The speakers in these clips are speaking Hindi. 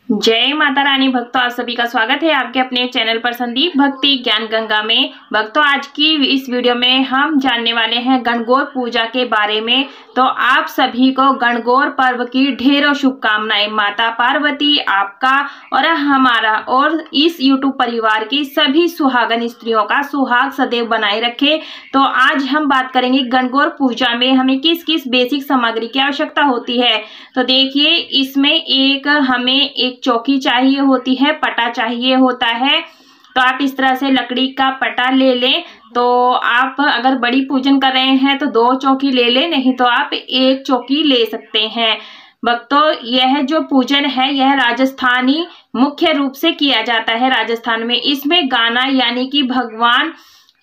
जय माता रानी। भक्तों, आप सभी का स्वागत है आपके अपने चैनल पर संदीप भक्ति ज्ञान गंगा में। भक्तों, आज की इस वीडियो में हम जानने वाले हैं गणगौर पूजा के बारे में। तो आप सभी को गणगौर पर्व की ढेरों शुभकामनाएं। माता पार्वती आपका और हमारा और इस यूट्यूब परिवार की सभी सुहागन स्त्रियों का सुहाग सदैव बनाए रखे। तो आज हम बात करेंगे गणगौर पूजा में हमें किस किस बेसिक सामग्री की आवश्यकता होती है। तो देखिए, इसमें हमें एक चौकी चाहिए होती है, पटा चाहिए होता है। तो आप इस तरह से लकड़ी का पटा ले लें। तो आप अगर बड़ी पूजन कर रहे हैं तो 2 चौकी ले लें, नहीं तो आप 1 चौकी ले सकते हैं। भक्तों, यह जो पूजन है यह राजस्थानी मुख्य रूप से किया जाता है राजस्थान में। इसमें गाना यानी कि भगवान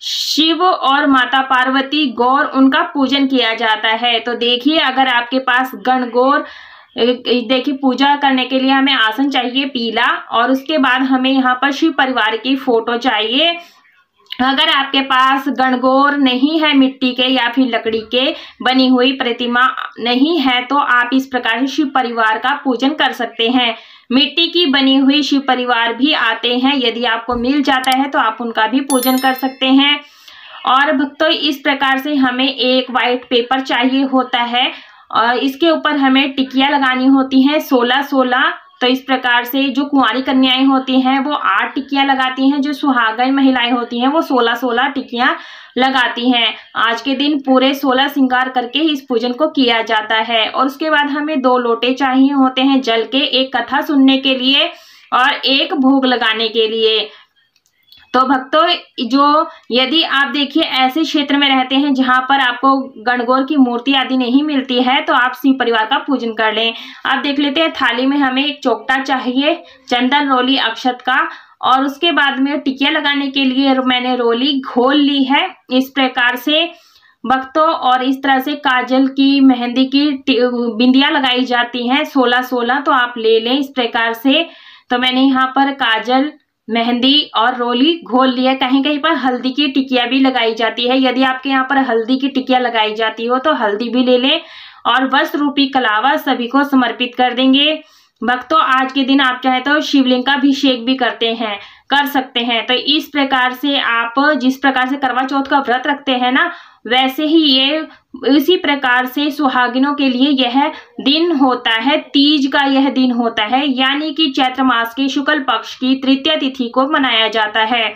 शिव और माता पार्वती गौर उनका पूजन किया जाता है। तो देखिए, अगर आपके पास गणगौर देखिए पूजा करने के लिए हमें आसन चाहिए पीला, और उसके बाद हमें यहाँ पर शिव परिवार की फोटो चाहिए। अगर आपके पास गणगौर नहीं है, मिट्टी के या फिर लकड़ी के बनी हुई प्रतिमा नहीं है, तो आप इस प्रकार से शिव परिवार का पूजन कर सकते हैं। मिट्टी की बनी हुई शिव परिवार भी आते हैं, यदि आपको मिल जाता है तो आप उनका भी पूजन कर सकते हैं। और भक्तों, इस प्रकार से हमें एक वाइट पेपर चाहिए होता है और इसके ऊपर हमें टिकिया लगानी होती हैं 16-16। तो इस प्रकार से जो कुंवारी कन्याएं होती हैं वो 8 टिकियां लगाती हैं, जो सुहागन महिलाएं होती हैं वो 16-16 टिकियां लगाती हैं। आज के दिन पूरे 16 श्रृंगार करके इस पूजन को किया जाता है। और उसके बाद हमें 2 लोटे चाहिए होते हैं जल के, एक कथा सुनने के लिए और एक भोग लगाने के लिए। तो भक्तों, जो यदि आप देखिए ऐसे क्षेत्र में रहते हैं जहां पर आपको गणगौर की मूर्ति आदि नहीं मिलती है, तो आप शिव परिवार का पूजन कर लें। आप देख लेते हैं, थाली में हमें एक चौकटा चाहिए चंदन रोली अक्षत का, और उसके बाद में टिकिया लगाने के लिए मैंने रोली घोल ली है इस प्रकार से भक्तों। और इस तरह से काजल की मेहंदी की बिंदियां लगाई जाती हैं 16-16, तो आप ले लें इस प्रकार से। तो मैंने यहाँ पर काजल, मेहंदी और रोली घोल लिया। कहीं कहीं पर हल्दी की टिकिया भी लगाई जाती है, यदि आपके यहाँ पर हल्दी की टिकिया लगाई जाती हो तो हल्दी भी ले लें। और वस्त्र रूपी कलावा सभी को समर्पित कर देंगे। भक्तों, आज के दिन आप चाहे तो शिवलिंग का अभिषेक भी कर सकते हैं। तो इस प्रकार से आप जिस प्रकार से करवा चौथ का व्रत रखते हैं ना, वैसे ही ये इसी प्रकार से सुहागिनों के लिए यह दिन होता है। तीज का यह दिन होता है, यानी कि चैत्र मास के शुक्ल पक्ष की तृतीया तिथि को मनाया जाता है।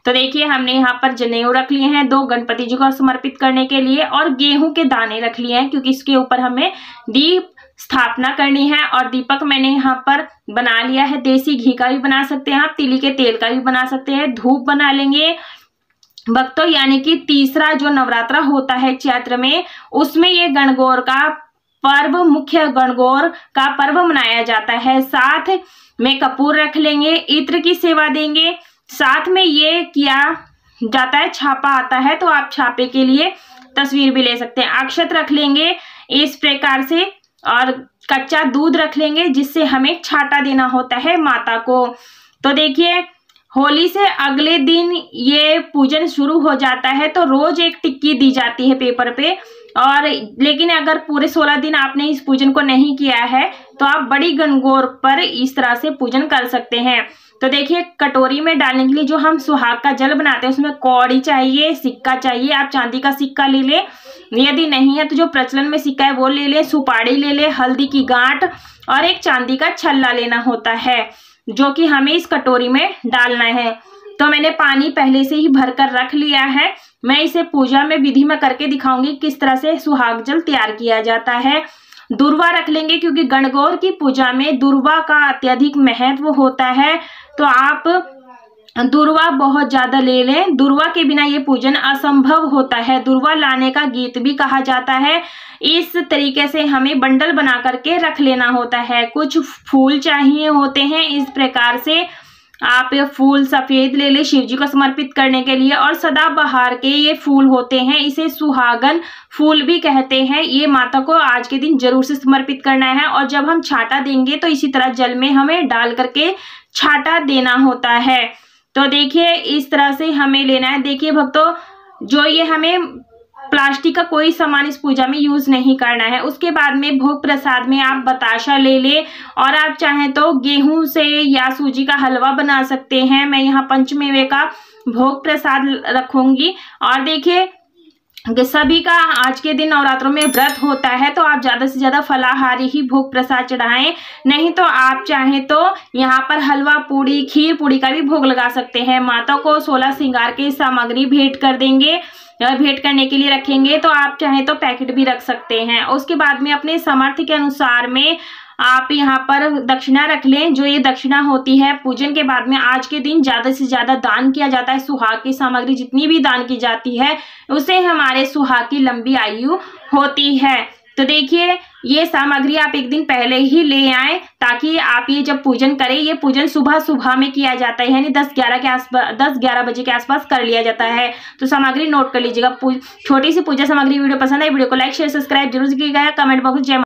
तो देखिए, हमने यहाँ पर जनेऊ रख लिए हैं 2 गणपति जी को समर्पित करने के लिए, और गेहूं के दाने रख लिए हैं क्योंकि इसके ऊपर हमें दीप स्थापना करनी है। और दीपक मैंने यहाँ पर बना लिया है, देसी घी का भी बना सकते हैं आप, तिली के तेल का भी बना सकते हैं। धूप बना लेंगे भक्तों, यानी कि तीसरा जो नवरात्रा होता है चैत्र में, उसमें ये गणगौर का पर्व, मुख्य गणगौर का पर्व मनाया जाता है। साथ में कपूर रख लेंगे, इत्र की सेवा देंगे। साथ में ये किया जाता है, छापा आता है, तो आप छापे के लिए तस्वीर भी ले सकते हैं। अक्षत रख लेंगे इस प्रकार से, और कच्चा दूध रख लेंगे जिससे हमें छाटा देना होता है माता को। तो देखिए, होली से अगले दिन ये पूजन शुरू हो जाता है, तो रोज एक टिक्की दी जाती है पेपर पे। और लेकिन अगर पूरे 16 दिन आपने इस पूजन को नहीं किया है तो आप बड़ी गणगौर पर इस तरह से पूजन कर सकते हैं। तो देखिए, कटोरी में डालने के लिए जो हम सुहाग का जल बनाते हैं उसमें कौड़ी चाहिए, सिक्का चाहिए। आप चांदी का सिक्का ले लें, यदि नहीं है तो जो प्रचलन में सिक्का है वो ले लें। सुपारी ले लें, हल्दी की गांठ और एक चांदी का छल्ला लेना होता है, जो कि हमें इस कटोरी में डालना है। तो मैंने पानी पहले से ही भरकर रख लिया है। मैं इसे पूजा में विधि में करके दिखाऊंगी किस तरह से सुहाग जल तैयार किया जाता है। दुर्वा रख लेंगे क्योंकि गणगौर की पूजा में दुर्वा का अत्यधिक महत्व होता है, तो आप दुर्वा बहुत ज्यादा ले लें। दुर्वा के बिना ये पूजन असंभव होता है। दुर्वा लाने का गीत भी कहा जाता है। इस तरीके से हमें बंडल बना करके रख लेना होता है। कुछ फूल चाहिए होते हैं, इस प्रकार से आप फूल सफेद ले ले शिव जी को समर्पित करने के लिए। और सदाबहार के ये फूल होते हैं, इसे सुहागन फूल भी कहते हैं। ये माता को आज के दिन जरूर से समर्पित करना है। और जब हम छाटा देंगे तो इसी तरह जल में हमें डाल करके छाटा देना होता है। तो देखिए, इस तरह से हमें लेना है। देखिए भक्तों, जो ये हमें प्लास्टिक का कोई सामान इस पूजा में यूज नहीं करना है। उसके बाद में भोग प्रसाद में आप बताशा ले ले और आप चाहें तो गेहूं से या सूजी का हलवा बना सकते हैं। मैं यहाँ पंचमेवे का भोग प्रसाद रखूंगी। और देखिए सभी का आज के दिन नवरात्रों में व्रत होता है, तो आप ज़्यादा से ज़्यादा फलाहारी ही भोग प्रसाद चढ़ाएं। नहीं तो आप चाहें तो यहाँ पर हलवा पूड़ी, खीर पूड़ी का भी भोग लगा सकते हैं। माता को 16 श्रृंगार की सामग्री भेंट कर देंगे, भेंट करने के लिए रखेंगे। तो आप चाहें तो पैकेट भी रख सकते हैं। उसके बाद में अपने सामर्थ्य के अनुसार में आप यहाँ पर दक्षिणा रख लें। जो ये दक्षिणा होती है पूजन के बाद में आज के दिन ज़्यादा से ज़्यादा दान किया जाता है। सुहाग की सामग्री जितनी भी दान की जाती है उससे हमारे सुहाग की लंबी आयु होती है। तो देखिए ये सामग्री आप एक दिन पहले ही ले आएं, ताकि आप ये जब पूजन करें, ये पूजन सुबह सुबह में किया जाता है, यानी 10-11 बजे के आसपास कर लिया जाता है। तो सामग्री नोट कर लीजिएगा। छोटी सी पूजा सामग्री वीडियो पसंद है, वीडियो को लाइक शेयर सब्सक्राइब जरूर कीजिएगा। कमेंट बॉक्स जय